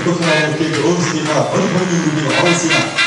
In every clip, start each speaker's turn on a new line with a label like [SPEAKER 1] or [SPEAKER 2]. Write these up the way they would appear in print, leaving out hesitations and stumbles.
[SPEAKER 1] бүх хүмүүстийг өөрсдийнхөө хөл хөдөлгөөнийг оруулсан юм.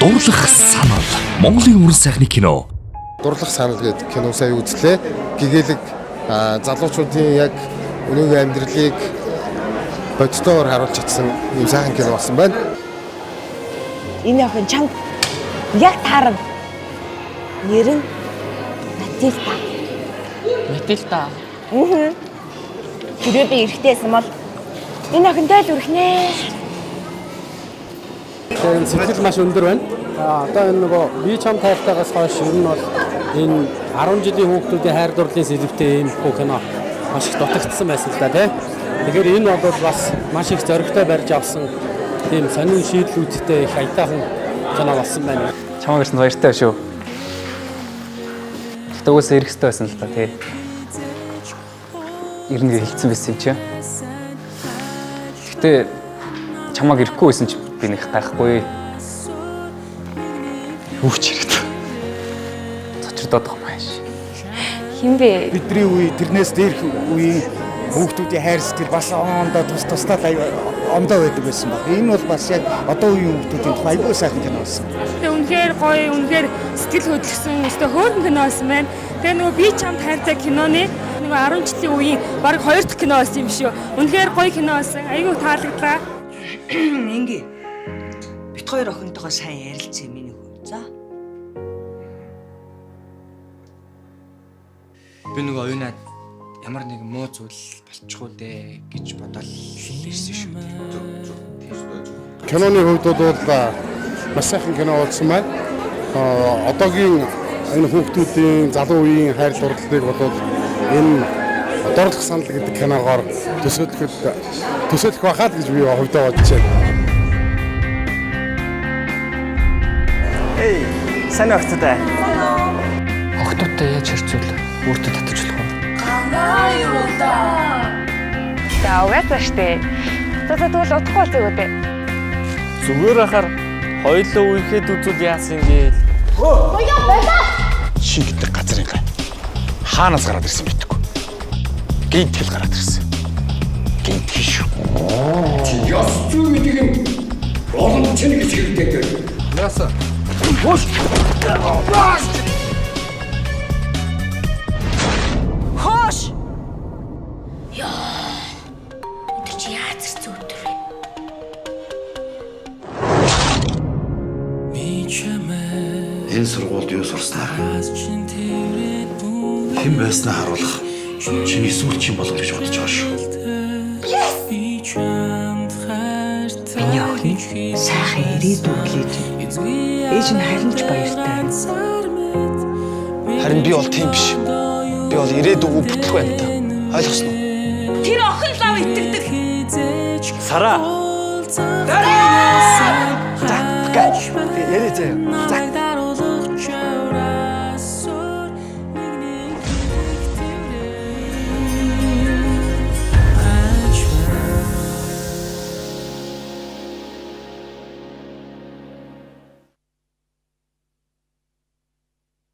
[SPEAKER 2] Дурлах санал. Монголын уран сайхны кино.
[SPEAKER 3] Дурлах санал гэдэг кино сая үзлээ. Гэгээлэг залуучуудын яг өнөөгийн амьдралыг бодитоор харуулж чадсан юм сайхан кино болсон байна.
[SPEAKER 4] Энэ охин чамд яг таарна. Нэр нь Матильда.
[SPEAKER 5] Матильда.
[SPEAKER 4] Тэрээ би эрэхтэйсэн бол энэ охинтой л үрхнээ.
[SPEAKER 6] Энэ сэтгэл маш өндөр байна. Одоо энэ нөгөө би чам тайлтаагаас хойш ер нь бол энэ 10 жилийн хүүхдүүдийн хайр дурлалын сэлбэтэй ийм кино маш их дутагдсан байсан л да тий. Тэгэхээр энэ бол бас маш их зоригтой барьж авсан тийм сонин шийдлүүдтэй их аятайхан кино болсон байна.
[SPEAKER 5] Чамайг ирсэн баяртай шүү. Тэгтээ ирэх хэрэгтэй байсан л та тий. Ирнэ гэж хэлсэн байсан чи. Тэгтээ чамайг ирэхгүй байсан чи би нэг гайхгүй. Үуч хэрэгтэй. Цочрдоод байгаа юм ааш.
[SPEAKER 4] Хин бэ?
[SPEAKER 7] Бидний үе тэрнээс дээрх үеийн хүүхдүүдийн хайр сэтгэл бас ондоо тусдаа ондоо байдаг байсан баг. Энэ бол бас яг одоо үеийн хүүхдүүдийн тухай аюул сайхан кино болсон.
[SPEAKER 8] Тэгээ үнэхээр гоё, үнэхээр сэтгэл хөдлөсөн, өстө хөөрхөн кино болсон байна. Тэгээ нөгөө би чамд хайртай киноны нөгөө 10 жилийн үеийн баг 2 дахь кино болсон юм шүү. Үнэхээр гоё кино болсон. Аюул таалагдлаа.
[SPEAKER 9] Ингээ. Бит хоёр охинтойгоо сайн ярилцсан юм нэг. За.
[SPEAKER 10] Би нөгөө оюунаад ямар нэгэн муу зүйл болчихгүй дээ гэж бодоод ирсэн шүү.
[SPEAKER 3] Киноны хувьд бол маш сайхан кино болсон байна. Одоогийн энэ хүүхдүүдийн залуу үеийн хайр дурлалыг бол энэ дурлах санал гэдэг киногоор төсөөлөх байхад гэж би хувьдаа бодож байна.
[SPEAKER 5] Эй, сайн огцтой. Огцтой яаж хэрцүүл өөртөө татаж болох вэ?
[SPEAKER 4] За угаасаа штэ. Тэгвэл удахгүй болцоо үү?
[SPEAKER 5] Зүгээр ахаар хоёулаа үехэд үзүүл яасан гээл.
[SPEAKER 4] Боёо болоо.
[SPEAKER 2] Чи гэдэг газрын гай. Хаанаас гараад ирсэн битггүй. Гинтгэл гараад ирсэн. Гинтгэл шүү.
[SPEAKER 11] Чи яс зүү мэдэх юм. Олон чинь гэж хэлдэг.
[SPEAKER 3] Яасан?
[SPEAKER 11] Хош.
[SPEAKER 9] Хош. Яа. Өдөр чи яаж ирсэн өдөр вэ?
[SPEAKER 11] Энэ сургуульд юу сурснаа хэн байснаа харуулах чиний сүүлчийн болов гэж бодож байгаа шүү.
[SPEAKER 9] Миний охин сайхан ирээдүй хүлээж ээж нь харин ч баяртай.
[SPEAKER 10] Харин би бол тийм биш. Би бол ирээдүгөө бүтлэх байна та. Ойлгосноо?
[SPEAKER 9] Тэр охин лав итгэдэг.
[SPEAKER 5] Сара.
[SPEAKER 9] Дараа